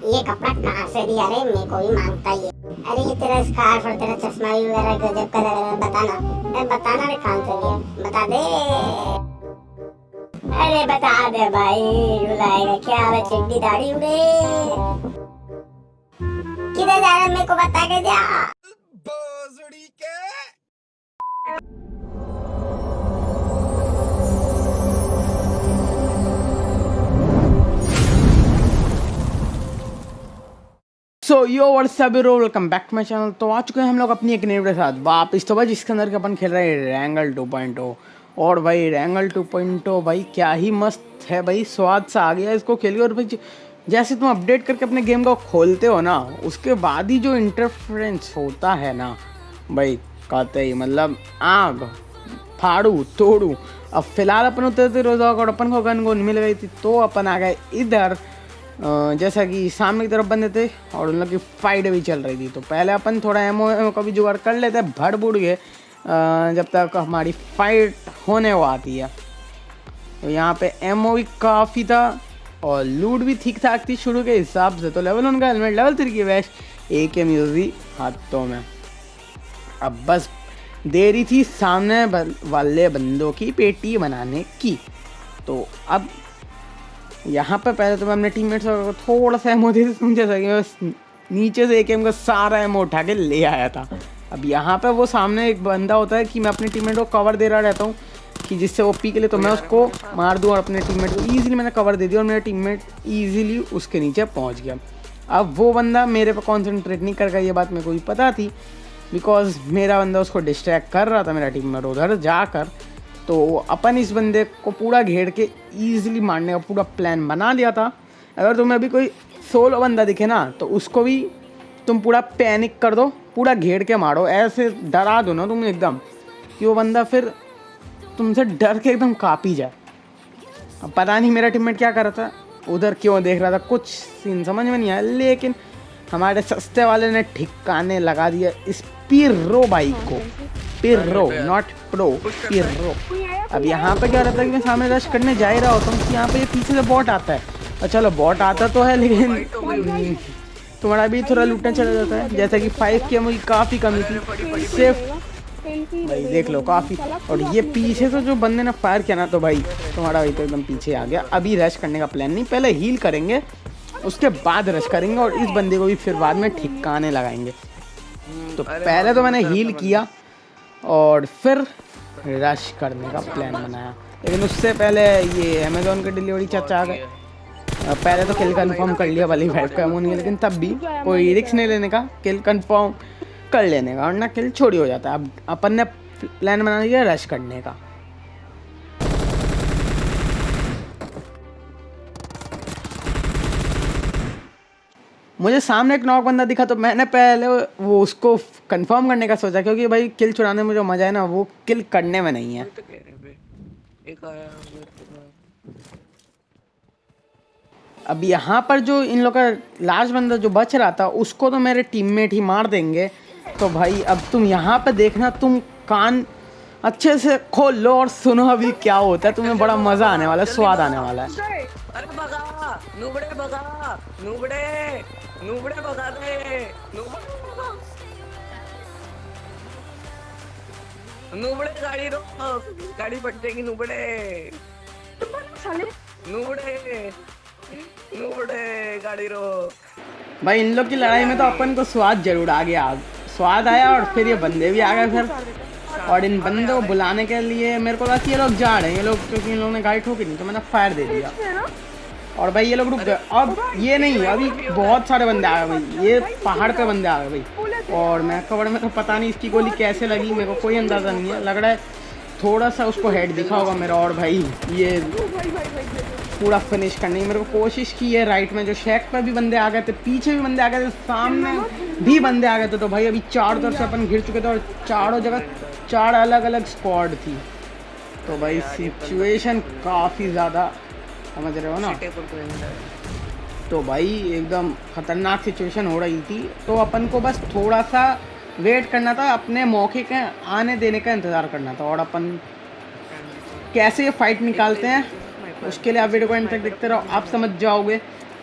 ये कपड़ा कहाँ से दिया रे, मेरे को भी मांगता ही है। अरे ये तेरा स्कार्फ और तेरा चश्मा भी वगैरह गजब का लग रहा है, बताना। अरे बताना रे कहाँ से दिया, बता दे। अरे बता दे भाई, रुलाएगा क्या है, चिड्डी दाढ़ी उड़े। किधर जा रहा है, मेरे को बता के जा। So yo what's up bro, welcome back to my channel. तो आ चुके हैं हम लोग अपनी एक न्यू वीडियो के साथ वापस। तो भाई जिसके अंदर के अपन खेल रहे हैं रैंगल 2.0। और भाई रैंगल 2.0 भाई क्या ही मस्त है भाई, स्वाद सा आ गया इसको खेल के। और भाई जैसे तुम अपडेट करके अपने गेम को खोलते हो ना, उसके बाद ही जो इंटरफेरेंस होता है ना भाई, कहते ही मतलब आग फाड़ू तोड़ू। अब फिलहाल अपन उतरते रोजा और अपन को गन गोन मिल गई थी, तो अपन आ गए इधर। जैसा कि सामने की तरफ बंदे थे और उन लोग की फाइट भी चल रही थी। तो पहले अपन थोड़ा एमओ का भी जुगाड़ कर लेते हैं, भड़ बुड़ गए जब तक हमारी फाइट होने वो आती है। तो यहाँ पे एमओ भी काफ़ी था और लूट भी ठीक ठाक थी शुरू के हिसाब से। तो लेवल 1 का हेलमेट, लेवल 3 की वेस्ट, एक एम यूजी हाथों में। अब बस देरी थी सामने वाले बंदों की पेटी बनाने की। तो अब यहाँ पे पहले तो मैं अपने टीममेट्स को थोड़ा सा एमओ दे समझा था कि बस नीचे से एक एम का सारा एमओ उठा के ले आया था। अब यहाँ पे वो सामने एक बंदा होता है कि मैं अपने टीममेट को कवर दे रहा रहता हूँ कि जिससे वो पी के लिए, तो मैं उसको मार दूँ और अपने टीममेट को ईजिली मैंने कवर दे दिया और मेरा टीममेट ईजिली उसके नीचे पहुँच गया। अब वो बंदा मेरे पर कॉन्सेंट्रेट नहीं कर गया, ये बात मेरे को भी पता थी, बिकॉज मेरा बंदा उसको डिस्ट्रैक्ट कर रहा था, मेरा टीममेट उधर जाकर। तो अपन इस बंदे को पूरा घेर के ईजिली मारने का पूरा प्लान बना लिया था। अगर तुम्हें अभी कोई सोलो बंदा दिखे ना, तो उसको भी तुम पूरा पैनिक कर दो, पूरा घेर के मारो, ऐसे डरा दो ना तुम एकदम कि वो बंदा फिर तुमसे डर के एकदम काँप ही जाए। अब पता नहीं मेरा टीममेट क्या कर रहा था, उधर क्यों देख रहा था, कुछ सीन समझ में नहीं आया। लेकिन हमारे सस्ते वाले ने ठिकाने लगा दिया इस पिर्रो बाइक को। पिर्रो नॉट प्रो, पिर्रो। अब यहाँ पे क्या रहता है कि मैं सामने रश करने जा ही रहा होता हूँ कि यहाँ पे ये पीछे से बॉट आता है। और चलो बॉट आता तो है, लेकिन तुम्हारा भी थोड़ा लूटना चला जाता है। जैसे कि 5 की मुझे काफ़ी कमी थी सिर्फ भाई, देख लो काफ़ी। और ये पीछे से जो बंदे ने फायर किया ना, तो भाई तुम्हारा भाई तो एकदम पीछे आ गया। अभी रश करने का प्लान नहीं, पहले हील करेंगे उसके बाद रश करेंगे और इस बंदे को भी फिर बाद में ठिकाने लगाएंगे। तो पहले तो मैंने हील किया और फिर रश करने का प्लान बनाया, लेकिन उससे पहले ये अमेज़ॉन के डिलीवरी चाचा आ गए। पहले तो किल कंफर्म कर लिया, भले 5 का एमो नहीं है, लेकिन तब भी कोई रिस्क नहीं लेने का, किल कंफर्म कर लेने का, और ना किल छोड़ी हो जाता है। अब अपन ने प्लान बना लिया रश करने का। मुझे सामने एक नॉक बंदा दिखा, तो मैंने पहले वो उसको कंफर्म करने का सोचा, क्योंकि भाई किल चुराने में जो मजा है ना, वो किल करने में नहीं है। अब यहाँ पर जो इन लोग का लास्ट बंदा जो बच रहा था, उसको तो मेरे टीममेट ही मार देंगे। तो भाई अब तुम यहाँ पे देखना, तुम कान अच्छे से खोल लो और सुनो अभी क्या होता है। तुम्हें बड़ा मजा आने वाला है, स्वाद आने वाला है। अरे भगा नूबड़े, भगा नूबड़े, नूबड़े भगा दे, नूबड़े गाड़ी रोक, गाड़ी फट जाएगी नूबड़े, नूबड़े, नूबड़े गाड़ी रोक। भाई इन लोग की लड़ाई में तो अपन को स्वाद जरूर आ गया, स्वाद आया और फिर ये बंदे भी आ गए फिर। और इन बंदों को बुलाने के लिए मेरे को लगा कि ये लोग जा रहे हैं, ये लोग, क्योंकि इन लोगों ने गाड़ी ठोकी नहीं, तो मैंने फायर दे दिया और भाई ये लोग रुक गए। अब ये नहीं, अभी बहुत सारे बंदे आ गए भाई, ये पहाड़ पे बंदे आ गए भाई। और मैं कवर में तो पता नहीं इसकी गोली कैसे लगी, मेरे को कोई अंदाज़ा नहीं है। लग रहा है थोड़ा सा उसको हेड दिखा होगा मेरा। और भाई ये पूरा फिनिश करने की मेरे को कोशिश की है। राइट में जो शेक पर भी बंदे आ गए थे, पीछे भी बंदे आ गए थे, सामने भी बंदे आ गए थे। तो भाई अभी चारों तरफ से अपन घिर चुके थे और चारों जगह 4 अलग अलग स्क्वाड थी। तो भाई सिचुएशन काफ़ी ज़्यादा, समझ रहे हो ना। तो भाई एकदम खतरनाक सिचुएशन हो रही थी। तो अपन को बस थोड़ा सा वेट करना था, अपने मौके के आने देने का इंतज़ार करना था। और अपन कैसे ये फाइट निकालते हैं, उसके लिए आप वीडियो को एंड तक देखते रहो, आप समझ जाओगे।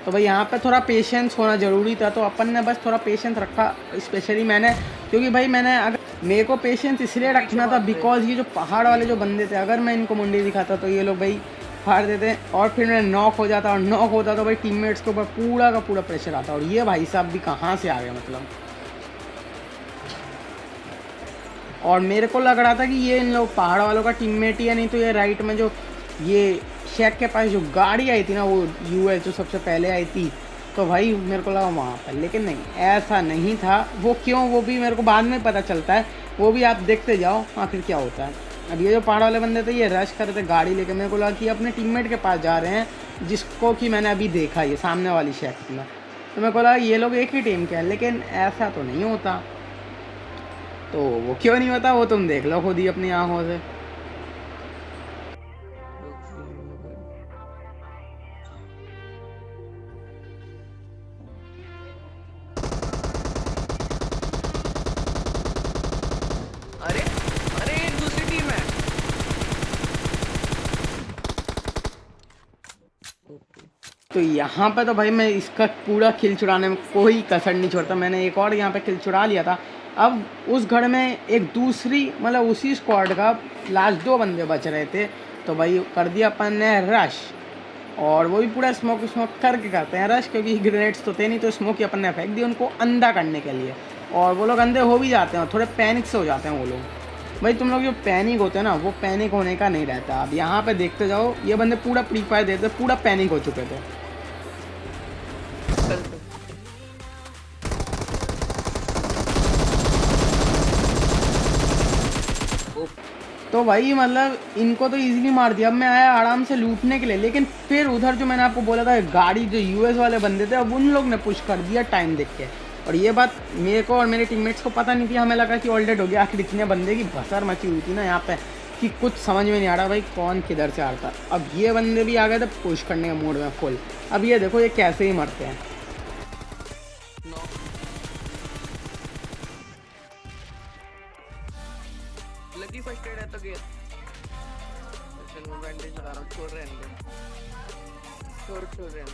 तो भाई यहाँ पे थोड़ा पेशेंस होना ज़रूरी था, तो अपन ने बस थोड़ा पेशेंस रखा, स्पेशली मैंने, क्योंकि भाई मैंने अगर मेरे को पेशेंस इसलिए रखना था बिकॉज ये जो पहाड़ वाले जो बंदे थे, अगर मैं इनको मुंडी दिखाता तो ये लोग भाई फाड़ देते और फिर मैं नॉक हो जाता, और नॉक होता तो भाई टीममेट्स के ऊपर पूरा का पूरा प्रेशर आता। और ये भाई साहब भी कहाँ से आ गए मतलब, और मेरे को लग रहा था कि ये इन लोग पहाड़ वालों का टीममेट ही है, नहीं तो ये राइट में जो ये शेख के पास जो गाड़ी आई थी ना, वो यूएस जो सबसे पहले आई थी, तो भाई मेरे को लगा वहाँ पर, लेकिन नहीं, ऐसा नहीं था। वो क्यों, वो भी मेरे को बाद में पता चलता है, वो भी आप देखते जाओ आखिर क्या होता है। अब ये जो पहाड़ वाले बंदे थे ये रश कर रहे थे गाड़ी लेके, मेरे को लगा कि अपने टीममेट के पास जा रहे हैं जिसको कि मैंने अभी देखा ये सामने वाली शेख में, तो मेरे को लगा ये लोग एक ही टीम के हैं, लेकिन ऐसा तो नहीं होता। तो वो क्यों नहीं होता वो तुम देख लो खुद ही अपनी आंखों से। अरे अरे ये दूसरी टीम है। तो यहाँ पे तो भाई मैं इसका पूरा किल चुराने में कोई कसर नहीं छोड़ता, मैंने एक और यहाँ पे किल चुरा लिया था। अब उस घर में एक दूसरी मतलब उसी स्क्वाड का लास्ट 2 बंदे बच रहे थे, तो भाई कर दिया अपन ने रश, और वो भी पूरा स्मोक करके करते हैं रश, क्योंकि ग्रेनेड्स तो थे नहीं, तो स्मोक ही अपन ने फेंक दिया उनको अंधा करने के लिए, और वो लोग अंधे हो भी जाते हैं, थोड़े पैनिक से हो जाते हैं वो लोग। भाई तुम लोग जो पैनिक होते हैं ना, वो पैनिक होने का नहीं रहता। अब यहाँ पे देखते जाओ, ये बंदे पूरा प्री फायर देते, पूरा पैनिक हो चुके थे। तो भाई मतलब इनको तो इजीली मार दिया। अब मैं आया आराम से लूटने के लिए, लेकिन फिर उधर जो मैंने आपको बोला था गाड़ी जो यूएस वाले बंदे थे, अब उन लोग ने पुश कर दिया टाइम देख के, और ये बात मेरे को और मेरे टीममेट्स को पता नहीं थी। हमें लगा कि ऑल डेड हो गया, आखिर इतने बंदे की भसर मची हुई थी ना यहाँ पे कि कुछ समझ में नहीं आ रहा भाई कौन किधर से आ रहा। अब ये बंदे भी आ गए थे पुश करने के मूड में फुल। अब ये देखो ये कैसे ही मरते हैं। लकी फर्स्ट एड है तो गिर, चल मैं बैंडेज लगा रहा हूं, छोड़ रहे हैं, छोड़ रहे हैं।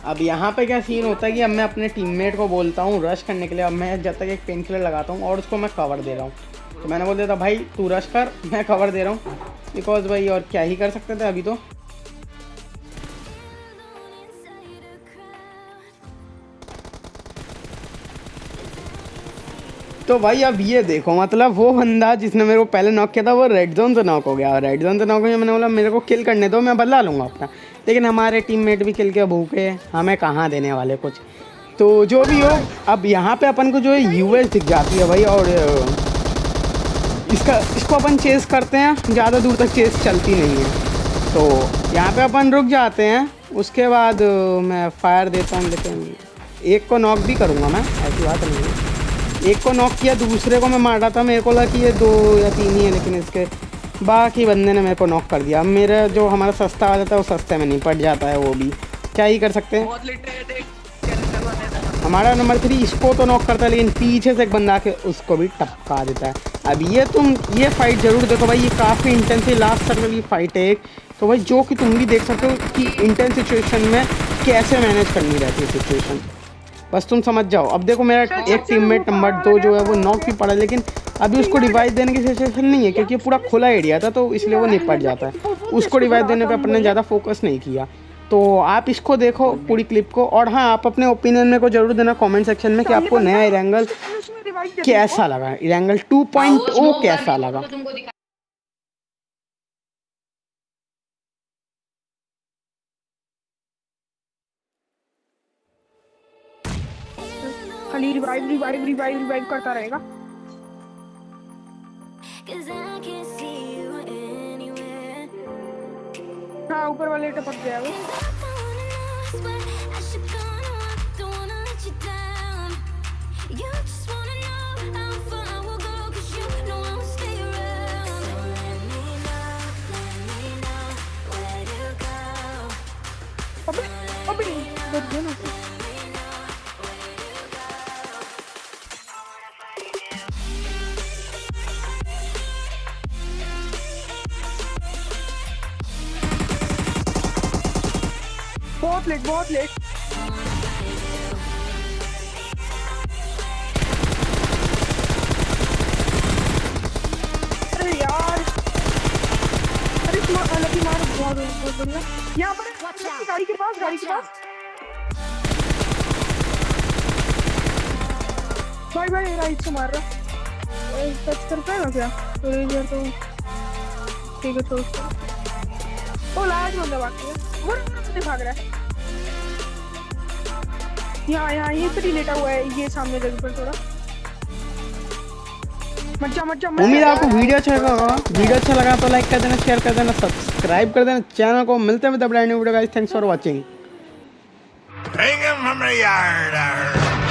अब यहाँ पे क्या सीन होता है कि अब मैं अपने टीममेट को बोलता हूँ रश करने के लिए। अब मैं जब तक एक पेन किलर लगाता हूँ और उसको मैं कवर दे रहा हूँ, तो मैंने बोल दिया था भाई तू रश कर, मैं कवर दे रहा हूँ, बिकॉज भाई और क्या ही कर सकते थे अभी तो भाई अब ये देखो मतलब वो बंदा जिसने मेरे को पहले नॉक किया था वो रेड जोन से नॉक हो गया। रेड जोन से नॉक हो गया, मैंने बोला मेरे को किल करने दो, मैं बदला लूँगा अपना, लेकिन हमारे टीममेट भी किल के भूखे, हमें कहाँ देने वाले कुछ। तो जो भी हो, अब यहाँ पे अपन को जो है यूएस दिख जाती है भाई, और इसको अपन चेस करते हैं, ज़्यादा दूर तक चेस चलती नहीं है। तो यहाँ पे अपन रुक जाते हैं, उसके बाद मैं फायर देता हूँ, लेकिन एक को नॉक भी करूँगा मैं, ऐसी बात नहीं है। एक को नॉक किया, दूसरे को मैं मार रहा था, मेरे को लगा कि ये 2 या 3 ही है, लेकिन इसके बाकी बंदे ने मेरे को नॉक कर दिया। अब मेरा जो हमारा सस्ता आ जाता है वो सस्ते में नहीं पड़ जाता है, वो भी क्या ही कर सकते हैं। हमारा नंबर 3 इसको तो नॉक करता है, लेकिन पीछे से एक बंदा आके उसको भी टपका देता है। अब ये फाइट ज़रूर देखो भाई, ये काफ़ी इंटेंस है, लास्ट सर्कल की फाइट है एक, तो भाई जो कि तुम भी देख सकते हो कि इंटेंस सिचुएशन में कैसे मैनेज करनी रहती है सिचुएशन, बस तुम समझ जाओ। अब देखो मेरा एक टीममेट नंबर 2 जो है वो नॉक भी पड़ा, लेकिन अभी उसको रिवाइव देने की सिचुएशन नहीं है, क्योंकि पूरा खुला एरिया था, तो इसलिए वो निपट जाता है। उसको रिवाइव देने पे अपन ने ज़्यादा फोकस नहीं किया। तो आप इसको देखो पूरी क्लिप को, और हाँ आप अपने ओपिनियन में को जरूर देना कमेंट सेक्शन में कि आपको नया इरेंगल कैसा लगा, इरेंगल 2.0 कैसा लगा। खाली रिवाइव करता रहेगा। हाँ ऊपर वाले टपक गया वो। अबे बच गया ना। बहुत बहुत लेट बहुत लेट। अरे यार, अरे लकी मार, बहुत बहुत बढ़िया। यहाँ पर गाड़ी के पास, गाड़ी के पास। भाई भाई राइट से मार रहा, टच कर पाएगा क्या? तो रेजर तो ठीक है, छोड़ उसको। ओ लाज बंदा बाकी है, वो भाग रहा है। यहाँ ये तो लेटा हुआ है, ये सामने जगह पर थोड़ा। मत जा। उम्मीद है आपको वीडियो अच्छा लगा होगा। वीडियो अच्छा लगा तो लाइक कर देना, शेयर कर देना, सब्सक्राइब कर देना चैनल को। मिलते हैं brand new video guys. Thanks for watching. Hang him from the yard.